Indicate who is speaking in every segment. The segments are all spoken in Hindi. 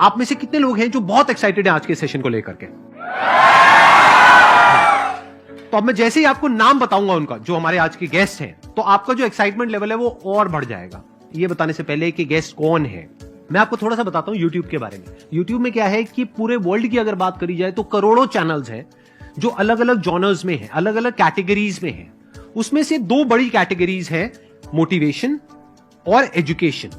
Speaker 1: आप में से कितने लोग हैं जो बहुत एक्साइटेड हैं आज के सेशन को लेकर के? तो अब मैं जैसे ही आपको नाम बताऊंगा उनका, जो हमारे आज के गेस्ट हैं, तो आपका जो एक्साइटमेंट लेवल है वो और बढ़ जाएगा। ये बताने से पहले कि गेस्ट कौन है, मैं आपको थोड़ा सा बताता हूं YouTube के बारे में। YouTube में क्या है कि पूरे वर्ल्ड की अगर बात करी जाए तो करोड़ों चैनल्स हैं जो अलग अलग जॉनर्स में हैं, अलग अलग कैटेगरीज में हैं। उसमें से दो बड़ी कैटेगरीज हैं, मोटिवेशन और एजुकेशन।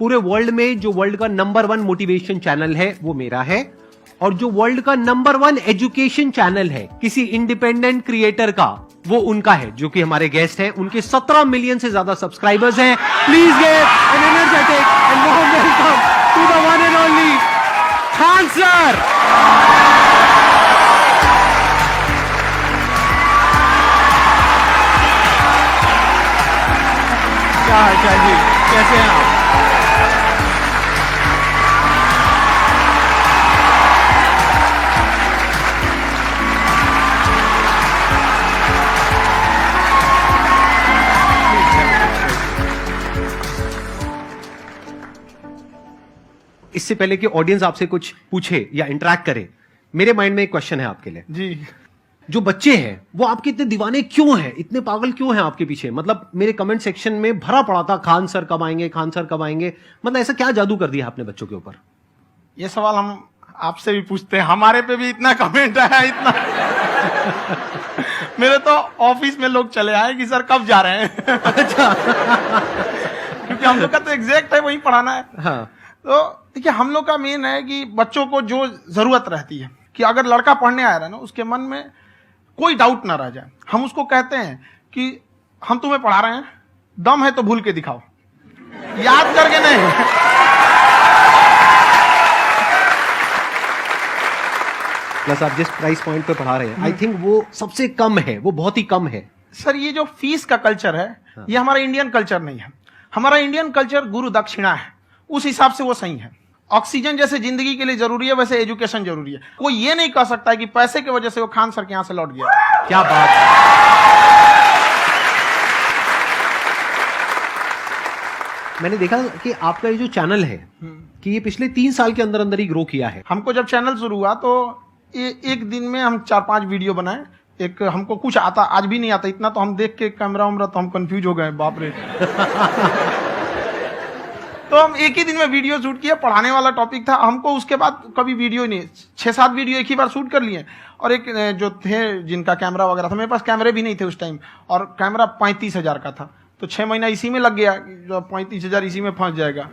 Speaker 1: पूरे वर्ल्ड में जो वर्ल्ड का नंबर 1 मोटिवेशन चैनल है वो मेरा है, और जो वर्ल्ड का नंबर 1 एजुकेशन चैनल है किसी इंडिपेंडेंट क्रिएटर का, वो उनका है, जो कि हमारे गेस्ट हैं। उनके 17 मिलियन से ज्यादा सब्सक्राइबर्स हैं। Please give an energetic and warm welcome to the one and only Khan sir. क्या हाल जी, कैसे हैं आप? इससे पहले कि ऑडियंस आपसे कुछ पूछे या इंटरेक्ट करे, मेरे माइंड में एक क्वेश्चन है आपके लिए
Speaker 2: जी।
Speaker 1: जो बच्चे हैं वो आपके इतने दीवाने क्यों हैं, इतने पागल क्यों हैं आपके पीछे? मतलब मेरे कमेंट सेक्शन में भरा पड़ा था, खान सर कब आएंगे, खान सर कब आएंगे। मतलब ऐसा क्या जादू कर दिया आपने बच्चों के ऊपर?
Speaker 2: ये सवाल हम आपसे भी पूछते हैं, हमारे पे भी इतना कमेंट आया, इतना मेरे तो ऑफिस में लोग चले आए कि सर कब जा रहे हैं।
Speaker 1: अच्छा।
Speaker 2: क्योंकि हम लोग का तो एग्जैक्ट है, वही पढ़ाना है।
Speaker 1: हाँ।
Speaker 2: तो देखिए, हम लोग का मेन है कि बच्चों को जो जरूरत रहती है कि अगर लड़का पढ़ने आया रहा ना, उसके मन में कोई डाउट ना रह जाए। हम उसको कहते हैं कि हम तुम्हें पढ़ा रहे हैं, दम है तो भूल के दिखाओ, याद करके नहीं।
Speaker 1: प्लस आप जिस प्राइस पॉइंट पे पढ़ा रहे हैं, आई थिंक वो सबसे कम है, वो बहुत ही कम है।
Speaker 2: सर, ये जो फीस का कल्चर है, ये हमारा इंडियन कल्चर नहीं है। हमारा इंडियन कल्चर गुरु दक्षिणा है, उस हिसाब से वो सही है। ऑक्सीजन जैसे जिंदगी के लिए जरूरी है, वैसे एजुकेशन जरूरी है। कोई ये नहीं कह सकता है कि पैसे की वजह से वो खान सर के यहां से लौट गया।
Speaker 1: क्या बात है। मैंने देखा कि आपका ये जो चैनल है कि ये पिछले 3 साल के अंदर अंदर ही ग्रो किया है।
Speaker 2: हमको जब चैनल शुरू हुआ तो एक दिन में हम 4-5 वीडियो बनाए। एक हमको कुछ आता, आज भी नहीं आता इतना, तो हम देख के कैमरा उमरा तो हम कंफ्यूज हो गए, बाप रे। तो हम एक ही दिन में वीडियो शूट किया, पढ़ाने वाला टॉपिक था हमको। उसके बाद कभी वीडियो नहीं, 6-7 वीडियो एक ही बार शूट कर लिए। और एक जो थे जिनका कैमरा वगैरह था, मेरे पास कैमरे भी नहीं थे उस टाइम, और कैमरा 35,000 का था, तो 6 महीना इसी में लग गया। जो 35,000 इसी में फंस जाएगा।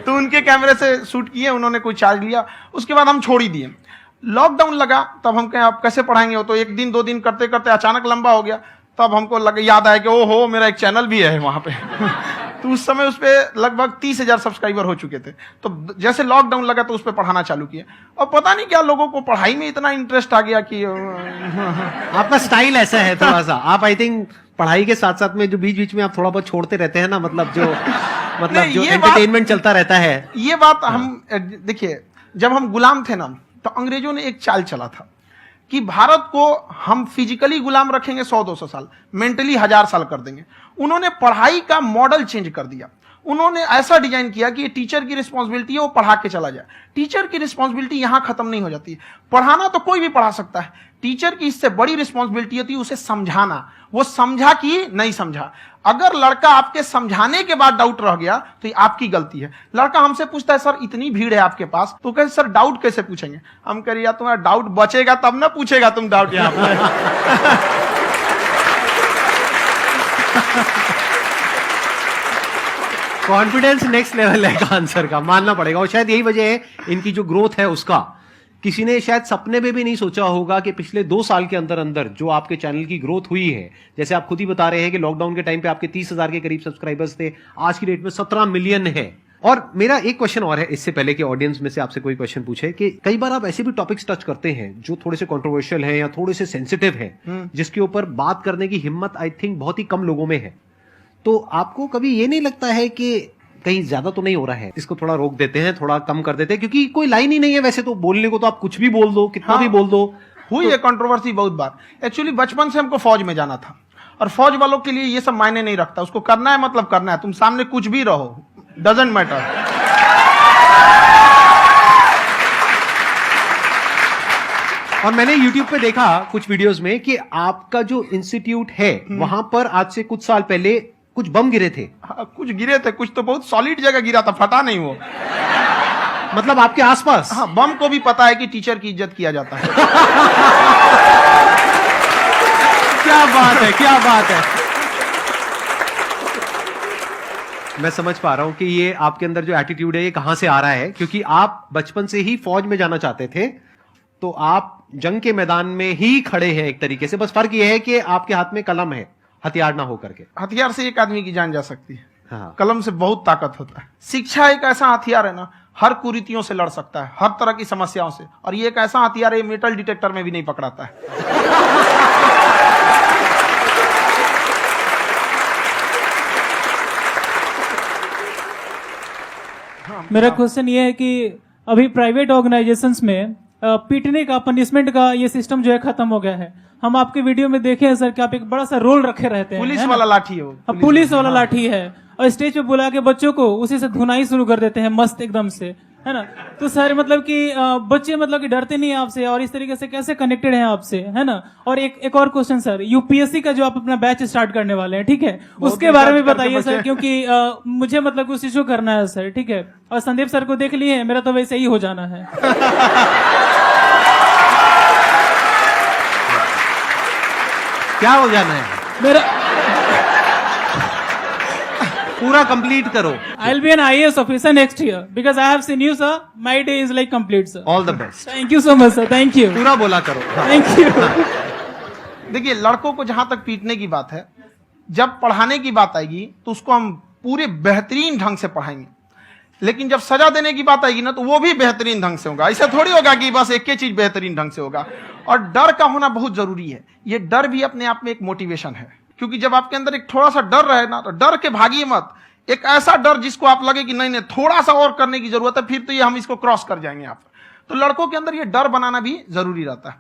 Speaker 2: तो उनके कैमरे से शूट किए, उन्होंने कोई चार्ज लिया, उसके बाद हम छोड़ ही दिए। लॉकडाउन लगा, तब हम कहें आप कैसे पढ़ाएंगे, वो तो 1 दिन 2 दिन करते करते अचानक लंबा हो गया। तब हमको याद आया कि ओहो, मेरा एक चैनल भी है वहां पे। तो उस समय उस पर लगभग 30,000 सब्सक्राइबर हो चुके थे। तो जैसे लॉकडाउन लगा तो उस पर पढ़ाना चालू किया, और पता नहीं क्या लोगों को पढ़ाई में इतना इंटरेस्ट आ गया कि
Speaker 1: आपका स्टाइल ऐसा है थोड़ा सा। आप आई थिंक पढ़ाई के साथ साथ में जो बीच बीच में आप थोड़ा बहुत छोड़ते रहते हैं ना, मतलब जो जो एंटरटेनमेंट चलता रहता है।
Speaker 2: ये बात हम देखिए, जब हम गुलाम थे ना, तो अंग्रेजों ने एक चाल चला था कि भारत को हम फिजिकली गुलाम रखेंगे 100-200 साल, मेंटली 1000 साल कर देंगे। उन्होंने पढ़ाई का मॉडल चेंज कर दिया। उन्होंने ऐसा डिजाइन किया कि ये टीचर की रिस्पॉन्सिबिलिटी है, वो पढ़ा के चला जाए। टीचर की रिस्पॉन्सिबिलिटी यहां खत्म नहीं हो जाती है। पढ़ाना तो कोई भी पढ़ा सकता है, टीचर की इससे बड़ी रिस्पॉन्सिबिलिटी होती है उसे समझाना। वो समझा कि नहीं समझा। अगर लड़का आपके समझाने के बाद डाउट रह गया तो ये आपकी गलती है। लड़का हमसे पूछता है, सर इतनी भीड़ है आपके पास, तो कहते सर डाउट कैसे पूछेंगे? हम कह रहे यार, तुम्हारा डाउट बचेगा तब ना पूछेगा तुम डाउट यहाँ पे।
Speaker 1: कॉन्फिडेंस नेक्स्ट लेवल है खान सर का, मानना पड़ेगा। और शायद यही वजह है इनकी जो ग्रोथ है उसका। किसी ने शायद सपने में भी नहीं सोचा होगा कि पिछले 2 साल के अंदर अंदर जो आपके चैनल की ग्रोथ हुई है, जैसे आप खुद ही बता रहे हैं कि लॉकडाउन के टाइम पे आपके 30,000 के करीब सब्सक्राइबर्स थे, आज की डेट में 17 मिलियन है। और मेरा एक क्वेश्चन और है, इससे पहले कि ऑडियंस में से आपसे कोई क्वेश्चन पूछे, कि कई बार आप ऐसे भी टॉपिक्स टच करते हैं जो थोड़े से कंट्रोवर्शियल हैं या थोड़े से सेंसिटिव हैं, जिसके ऊपर बात करने की हिम्मत आई थिंक बहुत ही कम लोगों में है। तो आपको कभी ये नहीं लगता है कि कहीं ज्यादा तो नहीं हो रहा है, इसको थोड़ा रोक देते हैं, थोड़ा कम कर देते हैं? क्योंकि कोई लाइन ही नहीं है वैसे तो बोलने को, तो आप कुछ भी बोल दो, कितना भी बोल दो।
Speaker 2: हुई है कंट्रोवर्सी बहुत बार। एक्चुअली बचपन से हमको फौज में जाना था, और फौज वालों के लिए ये सब मायने नहीं रखता। उसको करना है मतलब करना है, तुम सामने कुछ भी रहो, डजंट मैटर।
Speaker 1: और मैंने YouTube पे देखा कुछ वीडियोस में कि आपका जो इंस्टीट्यूट है वहां पर आज से कुछ साल पहले कुछ बम गिरे थे।
Speaker 2: हाँ, कुछ गिरे थे, कुछ तो बहुत सॉलिड जगह गिरा था, फटा नहीं वो।
Speaker 1: मतलब आपके आसपास।
Speaker 2: हाँ, बम को भी पता है कि टीचर की इज्जत किया जाता है।
Speaker 1: क्या बात है, क्या बात है। मैं समझ पा रहा हूं कि ये आपके अंदर जो एटीट्यूड है ये कहां से आ रहा है, क्योंकि आप बचपन से ही फौज में जाना चाहते थे, तो आप जंग के मैदान में ही खड़े हैं एक तरीके से। बस फर्क ये है कि आपके हाथ में कलम है, हथियार ना हो करके।
Speaker 2: हथियार से एक आदमी की जान जा सकती है,
Speaker 1: हाँ।
Speaker 2: कलम से बहुत ताकत होता है। शिक्षा एक ऐसा हथियार है ना, हर कुरीतियों से लड़ सकता है, हर तरह की समस्याओं से। और ये एक ऐसा हथियार है, मेटल डिटेक्टर में भी नहीं पकड़ाता है।
Speaker 3: मेरा क्वेश्चन ये है कि अभी प्राइवेट ऑर्गेनाइजेशंस में पीटने का, पनिशमेंट का ये सिस्टम जो है खत्म हो गया है। हम आपके वीडियो में देखे हैं सर कि आप एक बड़ा सा रोल रखे रहते हैं,
Speaker 2: पुलिस वाला लाठी है वो,
Speaker 3: पुलिस वाला लाठी है, और स्टेज पे बुला के बच्चों को उसी से धुनाई शुरू कर देते हैं मस्त एकदम से, है ना। तो सर मतलब कि बच्चे मतलब कि डरते नहीं हैं आपसे, और इस तरीके से कैसे कनेक्टेड हैं आपसे, है ना। और एक और क्वेश्चन सर, यूपीएससी का जो आप अपना बैच स्टार्ट करने वाले हैं, ठीक है, उसके बारे में बताइए सर, क्योंकि मुझे मतलब कुछ इशू करना है सर, ठीक है। और संदीप सर को देख लिए, मेरा तो वैसे ही हो जाना है।
Speaker 1: क्या हो जाना है?
Speaker 3: मेरा
Speaker 1: पूरा कंप्लीट करो।
Speaker 3: I'll be an IAS officer next year because I have seen you, sir. My day is like complete, sir.
Speaker 1: All the best.
Speaker 3: Thank you so much, sir. Thank you.
Speaker 1: पूरा बोला करो।
Speaker 3: Thank you.
Speaker 2: देखिए, लड़कों को जहां तक पीटने की बात है, जब पढ़ाने की बात आएगी तो उसको हम पूरे बेहतरीन ढंग से पढ़ाएंगे। लेकिन जब सजा देने की बात आएगी ना, तो वो भी बेहतरीन ढंग से होगा। ऐसा थोड़ी होगा कि बस एक ही चीज बेहतरीन ढंग से होगा। और डर का होना बहुत जरूरी है। ये डर भी अपने आप में एक मोटिवेशन है, क्योंकि जब आपके अंदर एक थोड़ा सा डर रहे ना, तो डर के भागिए मत। एक ऐसा डर जिसको आप लगे कि नहीं नहीं थोड़ा सा और करने की जरूरत है, फिर तो ये हम इसको क्रॉस कर जाएंगे आप। तो लड़कों के अंदर ये डर बनाना भी जरूरी रहता है।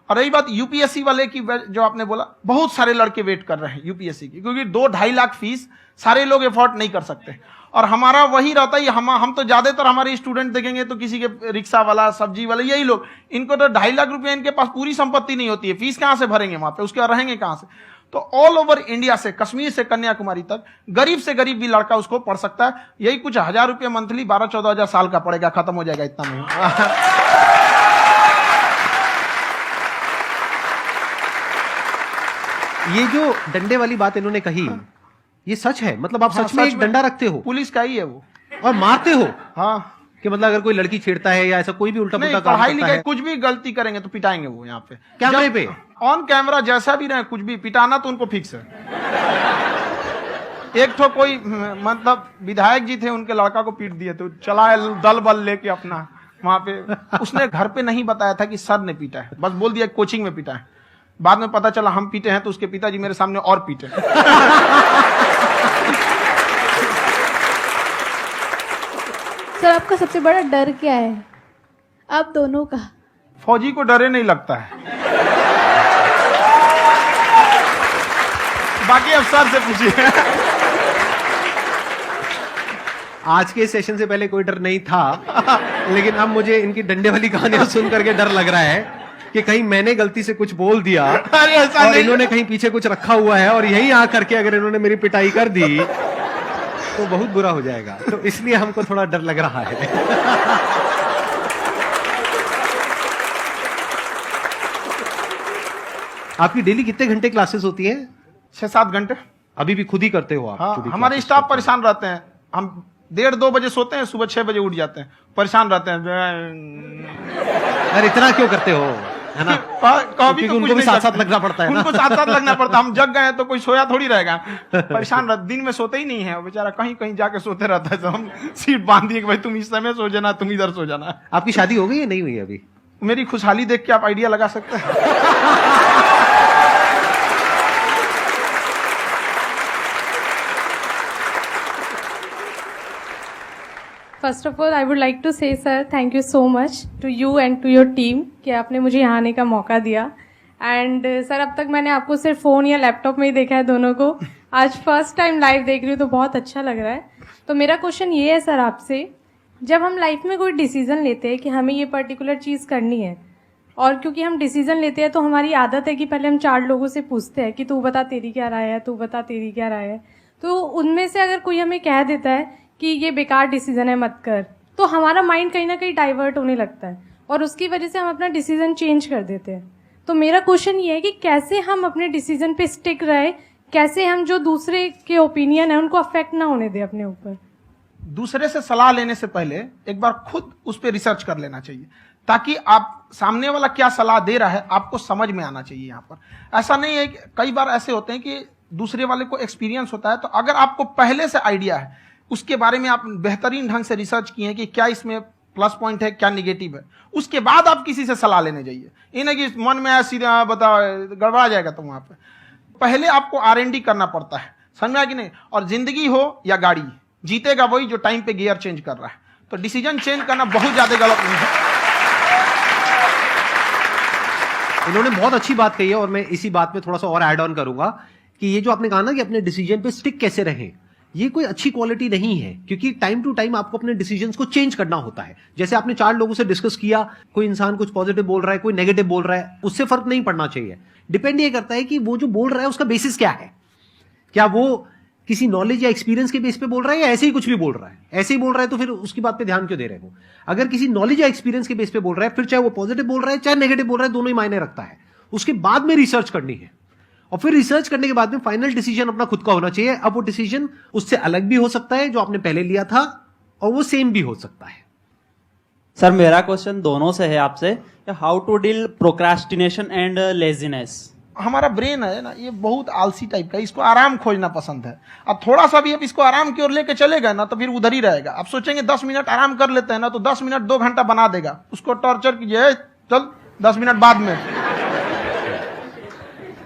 Speaker 2: और रही बात यूपीएससी वाले की, जो आपने बोला, बहुत सारे लड़के वेट कर रहे हैं यूपीएससी की, क्योंकि 2-2.5 लाख फीस सारे लोग एफोर्ड नहीं कर सकते। और हमारा वही रहता है, हम तो ज्यादातर हमारे स्टूडेंट देखेंगे तो किसी के रिक्शा वाला, सब्जी वाला, यही लोग, इनको तो 2.5 लाख रुपया, इनके पास पूरी संपत्ति नहीं होती है, फीस कहां से भरेंगे वहां पे, उसके बाद रहेंगे कहां से। तो ऑल ओवर इंडिया से, कश्मीर से कन्याकुमारी तक, गरीब से गरीब भी लड़का उसको पढ़ सकता है। यही कुछ 1000 रुपये मंथली, 12-14 हजार साल का पड़ेगा, खत्म हो जाएगा इतना में।
Speaker 1: ये जो डंडे वाली बात इन्होंने कही, ये सच है? मतलब आप सच में एक डंडा रखते हो?
Speaker 2: पुलिस का ही है वो।
Speaker 1: और मारते हो?
Speaker 2: हाँ,
Speaker 1: कि मतलब अगर कोई लड़की छेड़ता है या ऐसा कोई भी उल्टा पुल्टा काम
Speaker 2: पढ़ाई
Speaker 1: करता
Speaker 2: लिखाई
Speaker 1: है,
Speaker 2: कुछ भी गलती करेंगे तो पिटाएंगे वो यहाँ पे,
Speaker 1: कैमरे पे,
Speaker 2: ऑन कैमरा, जैसा भी रहे, कुछ भी पिटाना तो उनको फिक्स है। एक तो कोई मतलब विधायक जी थे, उनके लड़का को पीट दिए, तो चला दल बल लेके अपना वहां पे। उसने घर पे नहीं बताया था कि सर ने पीटा है, बस बोल दिया कोचिंग में पीटा है। बाद में पता चला हम पीटे हैं, तो उसके पिताजी मेरे सामने और पीटे।
Speaker 4: सर, आपका सबसे बड़ा डर क्या है, आप दोनों का?
Speaker 2: फौजी को डरे नहीं लगता है, बाकी अफसर से पूछिए।
Speaker 1: आज के सेशन से पहले कोई डर नहीं था, लेकिन अब मुझे इनकी डंडे वाली कहानियां सुन करके डर लग रहा है कि कहीं मैंने गलती से कुछ बोल दिया और इन्होंने कहीं पीछे कुछ रखा हुआ है, और यहीं आ करके अगर इन्होंने मेरी पिटाई कर दी तो बहुत बुरा हो जाएगा। तो इसलिए हमको थोड़ा डर लग रहा है। आपकी डेली कितने घंटे क्लासेस होती है?
Speaker 2: 6-7 घंटे।
Speaker 1: अभी भी खुद ही करते हो आप?
Speaker 2: हाँ,
Speaker 1: खुद ही
Speaker 2: हमारे
Speaker 1: classes
Speaker 2: स्टाफ
Speaker 1: करते हो?
Speaker 2: परेशान रहते हैं। हम 1:30-2 बजे सोते हैं, सुबह 6 बजे उठ जाते हैं, परेशान रहते हैं।
Speaker 1: यार इतना क्यों करते हो, है ना?
Speaker 2: कभी
Speaker 1: क्योंकि उनको भी साथ साथ लगना पड़ता है ना।
Speaker 2: उनको साथ साथ लगना पड़ता है। हम जग गए तो कोई सोया थोड़ी रहेगा, परेशान रह, दिन में सोते ही नहीं है, बेचारा कहीं कहीं जाके सोते रहता है। तो हम सीट बांध दिए कि भाई तुम इस समय सो जाना, तुम इधर सो जाना।
Speaker 1: आपकी शादी हो गई या नहीं हुई अभी?
Speaker 2: मेरी खुशहाली देख के आप आइडिया लगा सकते हैं।
Speaker 4: First of all I would like to say sir, thank you so much to you and to your team कि आपने मुझे यहाँ आने का मौका दिया। एंड सर, अब तक मैंने आपको सिर्फ फ़ोन या लैपटॉप में ही देखा है दोनों को, आज फर्स्ट टाइम लाइव देख रही हूँ तो बहुत अच्छा लग रहा है। तो मेरा क्वेश्चन ये है सर आपसे जब हम लाइफ में कोई डिसीजन लेते हैं कि हमें ये पर्टिकुलर चीज़ करनी है, और क्योंकि हम डिसीजन लेते हैं तो हमारी आदत है कि पहले हम 4 लोगों से पूछते हैं कि तू बता तेरी क्या राय है, तू बता तेरी क्या राय है। तो उनमें से अगर कोई हमें कह देता है कि ये बेकार डिसीजन है मत कर, तो हमारा माइंड कहीं ना कहीं डाइवर्ट होने लगता है और उसकी वजह से हम अपना डिसीजन चेंज कर देते हैं। तो मेरा क्वेश्चन ये है कि कैसे हम अपने डिसीजन पे स्टिक रहे, कैसे हम जो दूसरे के ओपिनियन है उनको अफेक्ट ना होने दें अपने ऊपर।
Speaker 2: दूसरे से सलाह लेने से पहले एक बार खुद उस पर रिसर्च कर लेना चाहिए, ताकि आप सामने वाला क्या सलाह दे रहा है आपको समझ में आना चाहिए। यहाँ पर ऐसा नहीं है कि कई बार ऐसे होते हैं कि दूसरे वाले को एक्सपीरियंस होता है, तो अगर आपको पहले से आइडिया है, उसके बारे में आप बेहतरीन ढंग से रिसर्च किए हैं कि क्या इसमें प्लस पॉइंट है क्या निगेटिव है, उसके बाद आप किसी से सलाह लेने जाइए। ये नहीं कि मन में आया सीधा बता गड़बड़ा जाएगा। तो वहां पे पहले आपको R&D करना पड़ता है, समझ आया कि नहीं। और जिंदगी हो या गाड़ी, जीतेगा वही जो टाइम पे गियर चेंज कर रहा है। तो डिसीजन चेंज करना बहुत ज्यादा गलत नहीं है।
Speaker 1: इन्होंने बहुत अच्छी बात कही है और मैं इसी बात में थोड़ा सा और ऐड ऑन करूंगा कि ये जो आपने कहा ना कि अपने डिसीजन पे स्टिक कैसे रहें, ये कोई अच्छी क्वालिटी नहीं है, क्योंकि टाइम टू टाइम आपको अपने डिसीजंस को चेंज करना होता है। जैसे आपने 4 लोगों से डिस्कस किया, कोई इंसान कुछ पॉजिटिव बोल रहा है, कोई नेगेटिव बोल रहा है, उससे फर्क नहीं पड़ना चाहिए। डिपेंड ये करता है कि वो जो बोल रहा है उसका बेसिस क्या है। क्या वो किसी नॉलेज या एक्सपीरियंस के बेस पे बोल रहा है या ऐसे ही कुछ भी बोल रहा है? ऐसे ही बोल रहा है तो फिर उसकी बात पे ध्यान क्यों दे रहे हो? अगर किसी नॉलेज या एक्सपीरियंस के बेस पे बोल रहा है, फिर चाहे वो पॉजिटिव बोल रहा है चाहे नेगेटिव बोल रहा है, दोनों ही मायने रखता है। उसके बाद में रिसर्च करनी है और फिर रिसर्च करने के बाद में फाइनल डिसीजन अपना खुद का होना चाहिए। अब वो डिसीजन उससे अलग भी हो सकता है जो आपने पहले लिया था, और वो सेम भी हो सकता है।
Speaker 5: सर मेरा क्वेश्चन दोनों से है आपसे, how to deal procrastination and laziness.
Speaker 2: हमारा ब्रेन है ना, ये बहुत आलसी टाइप का, इसको आराम खोजना पसंद है। अब थोड़ा सा भी अब इसको आराम की ओर लेके चलेगा ना तो फिर उधर ही रहेगा। आप सोचेंगे 10 मिनट आराम कर लेते हैं ना, तो 10 मिनट 2 घंटा बना देगा। उसको टॉर्चर कीजिए, चल 10 मिनट बाद में।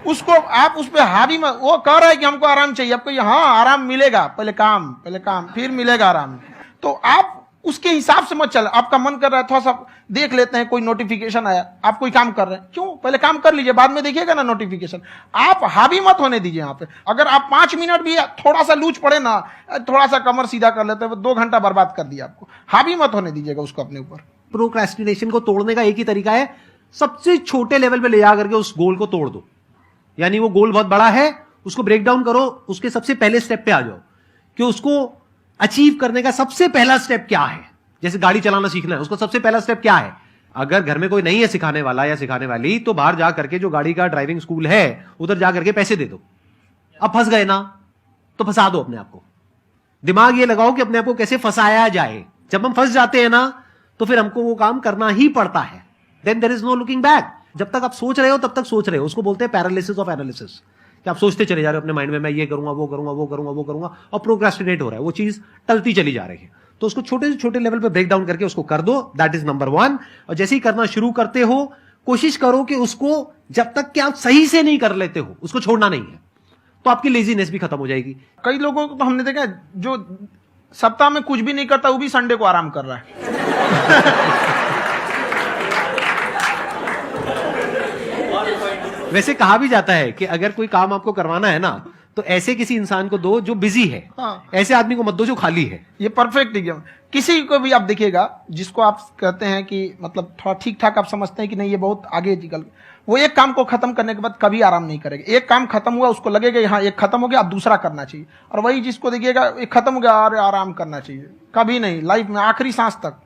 Speaker 2: उसको आप उस पर हावी मत, वो कह रहा है कि हमको आराम चाहिए, आपको हाँ आराम मिलेगा, पहले काम फिर मिलेगा आराम। तो आप उसके हिसाब से मत चल। आपका मन कर रहा है थोड़ा सा देख लेते हैं, कोई नोटिफिकेशन आया, आप कोई काम कर रहे हैं, क्यों पहले काम कर लीजिए, बाद में देखिएगा ना नोटिफिकेशन। आप हावी मत होने दीजिए यहाँ पे। अगर आप 5 मिनट भी थोड़ा सा लूज पड़े ना, थोड़ा सा कमर सीधा कर लेते हैं, 2 घंटा बर्बाद कर दिया आपको। हावी मत होने दीजिएगा उसको अपने ऊपर।
Speaker 1: प्रोक्रेस्टिनेशन को तोड़ने का एक ही तरीका है, सबसे छोटे लेवल पे ले जा करके उस गोल को तोड़ दो। यानी वो गोल बहुत बड़ा है, उसको ब्रेक डाउन करो, उसके सबसे पहले स्टेप पे आ जाओ कि उसको अचीव करने का सबसे पहला स्टेप क्या है। जैसे गाड़ी चलाना सीखना है, उसका सबसे पहला स्टेप क्या है। अगर घर में कोई नहीं है सिखाने वाला या सिखाने वाली, तो बाहर जा करके जो गाड़ी का ड्राइविंग स्कूल है उधर जा करके पैसे दे दो। अब फंस गए ना तो फंसा दो अपने आप को। दिमाग ये लगाओ कि अपने आप को कैसे फंसाया जाए। जब हम फंस जाते हैं ना तो फिर हमको वो काम करना ही पड़ता है। Then there is no looking back. जब तक आप सोच रहे हो तब तक सोच रहे हो, उसको बोलते हैं पैरालिसिस ऑफ एनालिसिस, कि आप सोचते चले जा रहे हो अपने माइंड में, मैं ये करूंगा वो करूंगा वो करूंगा वो करूंगा, और प्रोक्रेस्टिनेट हो रहा है, वो चीज टलती चली जा रही है। तो उसको छोटे से छोटे लेवल पे ब्रेक डाउन करके उसको कर दो, दैट इज नंबर 1। और जैसे ही करना शुरू करते हो, कोशिश करो कि उसको जब तक कि आप सही से नहीं कर लेते हो उसको छोड़ना नहीं है, तो आपकी लेजीनेस भी खत्म हो जाएगी।
Speaker 2: कई लोगों को तो हमने देखा जो सप्ताह में कुछ भी नहीं करता, वो भी संडे को आराम कर रहा है।
Speaker 1: वैसे कहा भी जाता है कि अगर कोई काम आपको करवाना है ना, तो ऐसे किसी इंसान को दो जो बिजी है।
Speaker 2: हाँ।
Speaker 1: ऐसे आदमी को मत दो जो खाली है।
Speaker 2: ये परफेक्ट एग्जाम। किसी को भी आप देखिएगा जिसको आप कहते हैं कि मतलब थोड़ा ठीक ठाक आप समझते हैं कि नहीं ये बहुत आगे निकल, वो एक काम को खत्म करने के बाद कभी आराम नहीं करेगा। एक काम खत्म हुआ उसको लगेगा हाँ एक खत्म हो गया, अब दूसरा करना चाहिए। और वही जिसको देखिएगा एक खत्म हो गया और आराम करना चाहिए, कभी नहीं, लाइफ में आखिरी सांस तक।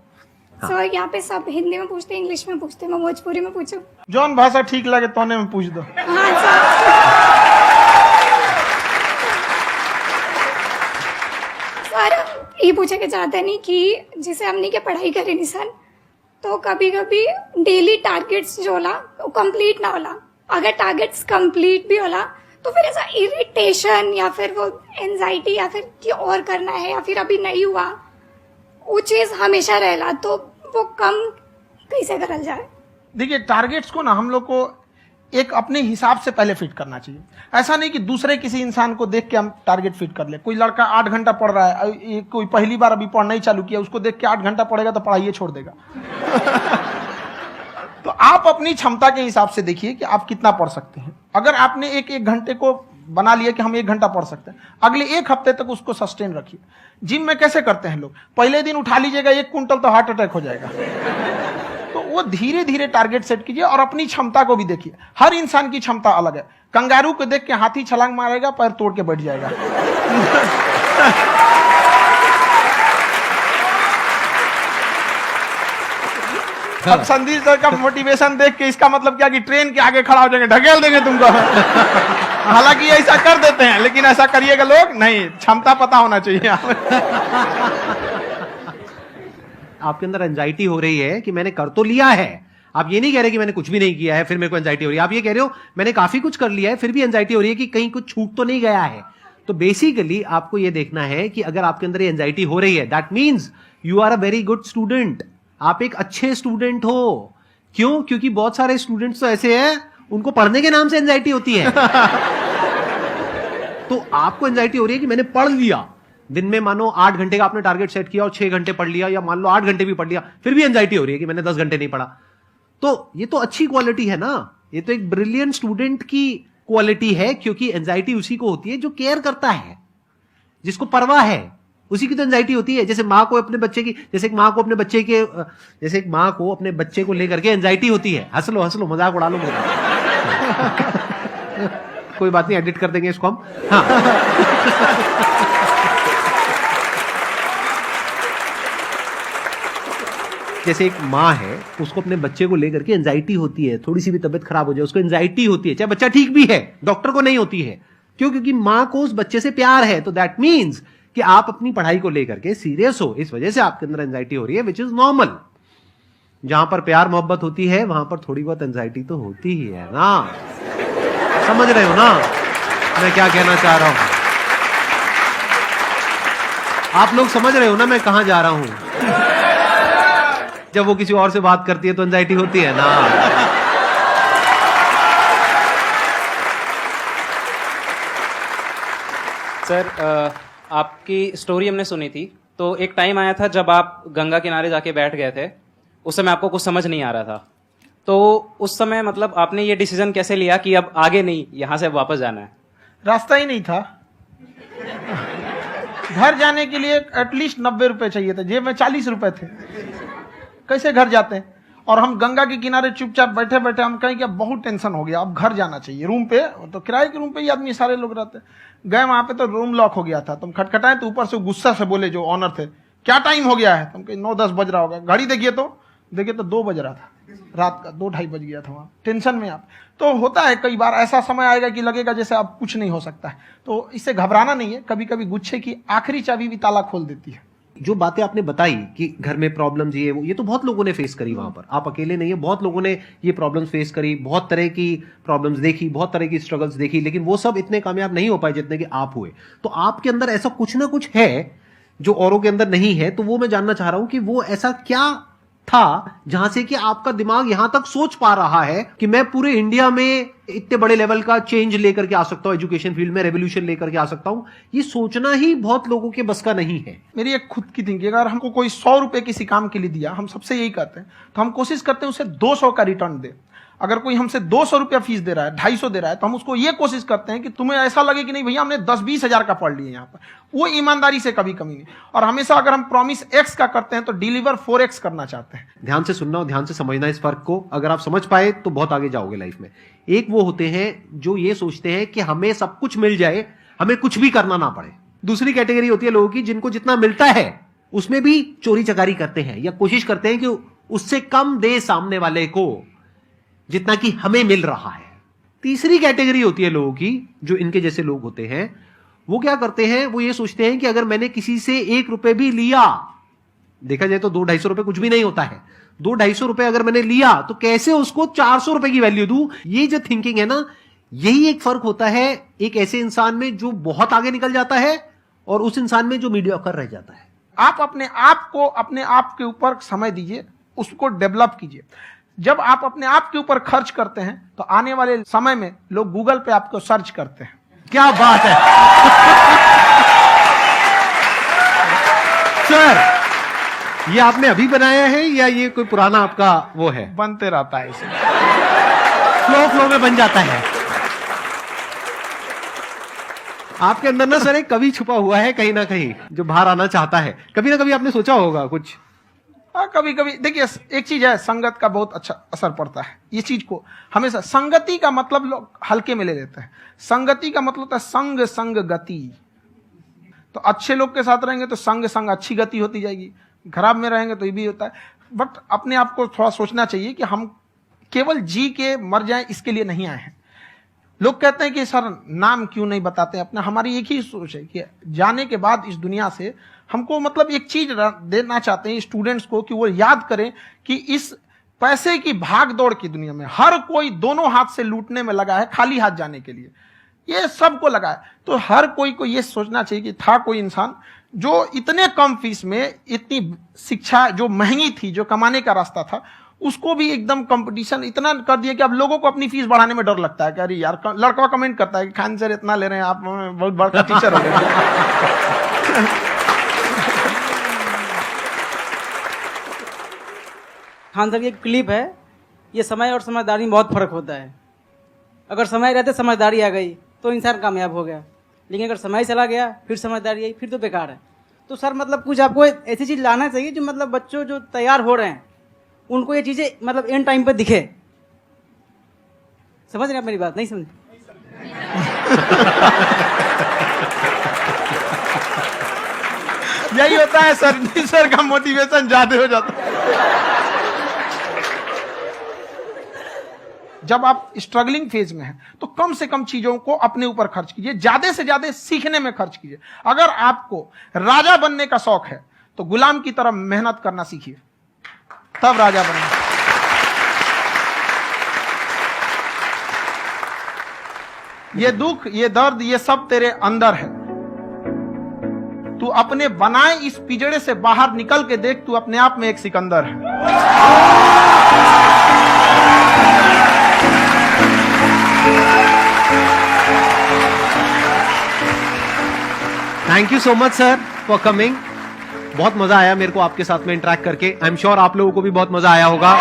Speaker 6: सर यहाँ पे सब हिंदी में पूछते हैं, इंग्लिश में पूछते हैं, मैं भोजपुरी में पूछूं?
Speaker 2: जौन भाषा ठीक लगे तोने में पूछ दो।
Speaker 6: हाँ सर। सर ये पूछे के चाहते नहीं कि जैसे हमने के पढ़ाई करी नहीं सर, तो कभी कभी डेली टारगेट्स जो होला वो कंप्लीट ना होला। अगर टारगेट्स कंप्लीट भी होला तो फिर ऐसा इरिटेशन या फिर वो एंजाइटी या फिर कि और करना है या फिर अभी नहीं हुआ, वो चीज हमेशा रहेला। तो वो कम कैसे करल जाए?
Speaker 2: देखिए टारगेट्स को ना हम लोग को एक अपने हिसाब से पहले फिट करना चाहिए। ऐसा नहीं कि दूसरे किसी इंसान को देख के हम टारगेट फिट कर ले। कोई लड़का 8 घंटा पढ़ रहा है, कोई पहली बार अभी पढ़ना ही चालू किया, उसको देख के 8 घंटा पढ़ेगा तो पढ़ाई छोड़ देगा। तो आप अपनी क्षमता के हिसाब से देखिए कि आप कितना पढ़ सकते हैं। अगर आपने एक घंटे को बना लिया कि हम 1 घंटा पढ़ सकते हैं, अगले 1 हफ्ते तक उसको सस्टेन रखिए। जिम में कैसे करते हैं लोग, पहले दिन उठा लीजिएगा 1 कुंटल तो हार्ट अटैक हो जाएगा। तो वो धीरे धीरे टारगेट सेट कीजिए और अपनी क्षमता को भी देखिए। हर इंसान की क्षमता अलग है। कंगारू को देख के हाथी छलांग मारेगा, पैर तोड़ के बैठ जाएगा। अब संदीप सर का मोटिवेशन देख के इसका मतलब क्या कि ट्रेन के आगे खड़ा हो जाएंगे, ढकेल देंगे तुमको। हालांकि ऐसा कर देते हैं, लेकिन ऐसा करिएगा लोग नहीं, क्षमता पता होना चाहिए।
Speaker 1: आपके अंदर एंजाइटी हो रही है कि मैंने कर तो लिया है, आप ये नहीं कह रहे कि मैंने कुछ भी नहीं किया है फिर मेरे को एंजाइटी हो रही है, आप ये कह रहे हो मैंने काफी कुछ कर लिया है फिर भी एंजाइटी हो रही है कि कहीं कुछ छूट तो नहीं गया है। तो बेसिकली आपको ये देखना है कि अगर आपके अंदर ये एंजाइटी हो रही है, that means you are a very good student, आप एक अच्छे स्टूडेंट हो। क्यों? क्योंकि बहुत सारे स्टूडेंट्स तो ऐसे हैं उनको पढ़ने के नाम से एंजाइटी होती है। तो आपको एंजाइटी हो रही है कि मैंने पढ़ लिया, दिन में मानो 8 घंटे का आपने टारगेट सेट किया और 6 घंटे पढ़ लिया, या मान लो 8 घंटे भी पढ़ लिया, फिर भी एंजाइटी हो रही है कि मैंने 10 घंटे नहीं पढ़ा। तो ये तो अच्छी क्वालिटी है ना, ये तो एक ब्रिलियंट स्टूडेंट की क्वालिटी है, क्योंकि एंजाइटी उसी को होती है जो केयर करता है, जिसको परवाह है, उसी की तो एंजाइटी होती है। जैसे माँ को अपने बच्चे की, जैसे एक माँ को अपने बच्चे के, जैसे एक माँ को अपने बच्चे को लेकर के एंजाइटी होती है। हंस लो मजाक उड़ा लो मेरा। कोई बात नहीं, एडिट कर देंगे इसको हम। हाँ। जैसे एक माँ है, उसको अपने बच्चे को लेकर के एंजाइटी होती है, थोड़ी सी भी तबियत खराब हो जाए उसको एंजाइटी होती है, चाहे बच्चा ठीक भी है, डॉक्टर को नहीं होती है। क्यों? क्योंकि माँ को उस बच्चे से प्यार है। तो दैट मीन्स कि आप अपनी पढ़ाई को लेकर के सीरियस हो, इस वजह से आपके अंदर एंजाइटी हो रही है, विच इज नॉर्मल। जहां पर प्यार मोहब्बत होती है वहां पर थोड़ी बहुत एंजाइटी तो होती ही है ना। समझ रहे हो ना मैं क्या कहना चाह रहा हूं? आप लोग समझ रहे हो ना मैं कहां जा रहा हूं? जब वो किसी और से बात करती है तो एंजाइटी होती है ना।
Speaker 7: सर, आपकी स्टोरी हमने सुनी थी, तो एक टाइम आया था जब आप गंगा किनारे जाके बैठ गए थे, उस समय आपको कुछ समझ नहीं आ रहा था। तो उस समय मतलब आपने ये डिसीजन कैसे लिया कि अब आगे नहीं, यहां से वापस जाना है?
Speaker 2: रास्ता ही नहीं था। घर जाने के लिए एटलीस्ट 90 रुपए चाहिए थे, जेब में 40 रुपए थे। कैसे घर जाते हैं? और हम गंगा के किनारे चुपचाप बैठे बैठे हम कहें कि अब बहुत टेंशन हो गया, अब घर जाना चाहिए। रूम पे, तो किराए के रूम पे ही आदमी सारे लोग रहते। गए वहां पे तो रूम लॉक हो गया था। तुम खटखटाए तो ऊपर से गुस्सा से बोले जो ऑनर थे, क्या टाइम हो गया है? तुम कहीं 9-10 बज रहा होगा। घड़ी देखिए तो 2 बज रहा था रात का, 2-2:30 बज गया था वहां। टेंशन में आप तो होता है, कई बार ऐसा समय आएगा कि लगेगा जैसे अब कुछ नहीं हो सकता है। तो इससे घबराना नहीं है। कभी कभी गुच्छे की आखिरी चाबी भी ताला खोल देती है।
Speaker 1: जो बातें आपने बताई कि घर में प्रॉब्लम्स ये वो, ये तो बहुत लोगों ने फेस करी वहां पर, आप अकेले नहीं है, बहुत लोगों ने ये प्रॉब्लम्स फेस करी, बहुत तरह की प्रॉब्लम्स देखी, बहुत तरह की स्ट्रगल्स देखी, लेकिन वो सब इतने कामयाब नहीं हो पाए जितने कि आप हुए। तो आपके अंदर ऐसा कुछ ना कुछ है जो औरों के अंदर नहीं है। तो वो मैं जानना चाह रहा हूं कि वो ऐसा क्या था जहां से कि आपका दिमाग यहां तक सोच पा रहा है कि मैं पूरे इंडिया में इतने बड़े लेवल का चेंज लेकर के आ सकता हूं, एजुकेशन फील्ड में रेवोल्यूशन लेकर के आ सकता हूं। ये सोचना ही बहुत लोगों के बस का नहीं है।
Speaker 2: मेरी एक खुद की थिंकिंग, अगर हमको कोई 100 रुपए किसी काम के लिए दिया, हम सबसे यही कहते हैं, तो हम कोशिश करते हैं उसे 200 का रिटर्न दे। अगर कोई हमसे 200 रुपया फीस दे रहा है, 250 दे रहा है, तो हम उसको ये कोशिश करते हैं कि तुम्हें ऐसा लगे कि नहीं भैया हमने 10-20 हजार का पढ़ लिया यहाँ पर। वो ईमानदारी से कभी कमी नहीं। और हमेशा अगर हम प्रॉमिस X का करते हैं तो डिलीवर 4X करना चाहते हैं।
Speaker 1: ध्यान से सुनना और ध्यान से समझना इस फर्क को। अगर आप समझ पाए तो बहुत आगे जाओगे लाइफ में। एक वो होते हैं जो ये सोचते हैं कि हमें सब कुछ मिल जाए, हमें कुछ भी करना ना पड़े। दूसरी कैटेगरी होती है लोगों की जिनको जितना मिलता है उसमें भी चोरी चकारी करते हैं या कोशिश करते हैं कि उससे कम दे सामने वाले को जितना कि हमें मिल रहा है। तीसरी कैटेगरी होती है लोगों की जो इनके जैसे लोग होते हैं। वो क्या करते हैं? वो ये सोचते हैं कि अगर मैंने किसी से 1 रुपए भी लिया, देखा जाए तो 200-250 रुपए कुछ भी नहीं होता है, 200-250 रुपए अगर मैंने लिया तो कैसे उसको 400 रुपए की वैल्यू दूं। ये जो थिंकिंग है ना, यही एक फर्क होता है एक ऐसे इंसान में जो बहुत आगे निकल जाता है और उस इंसान में जो मीडियोकर रह जाता है।
Speaker 2: आप अपने आप को अपने आप के ऊपर समय दीजिए, उसको डेवलप कीजिए। जब आप अपने आप के ऊपर खर्च करते हैं तो आने वाले समय में लोग गूगल पे आपको सर्च करते हैं।
Speaker 1: क्या बात है सर, ये आपने अभी बनाया है या ये कोई पुराना आपका वो है?
Speaker 2: बनते रहता है इसे,
Speaker 1: फ्लो में बन जाता है। आपके अंदर ना सर एक कवि छुपा हुआ है कहीं ना कहीं जो बाहर आना चाहता है। कभी ना कभी आपने सोचा होगा कुछ।
Speaker 2: हाँ, कभी कभी देखिए, एक चीज है, संगत का बहुत अच्छा असर पड़ता है। ये चीज को हमेशा, संगति का मतलब लोग हल्के में ले लेते हैं। संगति का मतलब होता है संग संग गति। तो अच्छे लोग के साथ रहेंगे तो संग संग अच्छी गति होती जाएगी, खराब में रहेंगे तो ये भी होता है। बट अपने आप को थोड़ा सोचना चाहिए कि हम केवल जी के मर जाएं इसके लिए नहीं आए हैं। लोग कहते हैं कि सर नाम क्यों नहीं बताते अपना। हमारी एक ही सोच है कि जाने के बाद इस दुनिया से हमको मतलब एक चीज देना चाहते हैं स्टूडेंट्स को, कि वो याद करें कि इस पैसे की भाग दौड़ की दुनिया में हर कोई दोनों हाथ से लूटने में लगा है, खाली हाथ जाने के लिए ये सबको लगा है। तो हर कोई को ये सोचना चाहिए कि था कोई इंसान जो इतने कम फीस में इतनी शिक्षा जो महंगी थी, जो कमाने का रास्ता था, उसको भी एकदम कंपटीशन इतना कर दिया कि अब लोगों को अपनी फीस बढ़ाने में डर लगता है कि अरे यार, लड़का कमेंट करता है कि खान सर इतना ले रहे हैं, आप बहुत बड़ा टीचर हो गए।
Speaker 8: खान सर की एक क्लिप है, ये समय और समझदारी में बहुत फर्क होता है। अगर समय रहते समझदारी आ गई तो इंसान कामयाब हो गया, लेकिन अगर समय चला गया फिर समझदारी आई फिर तो बेकार है। तो सर मतलब कुछ आपको ऐसी चीज लाना चाहिए जो मतलब बच्चों जो तैयार हो रहे हैं उनको ये चीजें मतलब एंड टाइम पे दिखे। समझ रहे आप मेरी बात? नहीं समझ?
Speaker 2: यही होता है सर का मोटिवेशन ज्यादा हो जाता है। जब आप स्ट्रगलिंग फेज में हैं तो कम से कम चीजों को अपने ऊपर खर्च कीजिए, ज्यादा से ज्यादा सीखने में खर्च कीजिए। अगर आपको राजा बनने का शौक है तो गुलाम की तरह मेहनत करना सीखिए, तब राजा बनना। ये दुख, ये दर्द, ये सब तेरे अंदर है। तू अपने बनाए इस पिजड़े से बाहर निकल के देख, तू अपने आप में एक सिकंदर है।
Speaker 1: Thank you so much sir for coming. बहुत मजा आया मेरे को आपके साथ में इंटरेक्ट करके। आई एम श्योर आप लोगों को भी बहुत मजा आया होगा।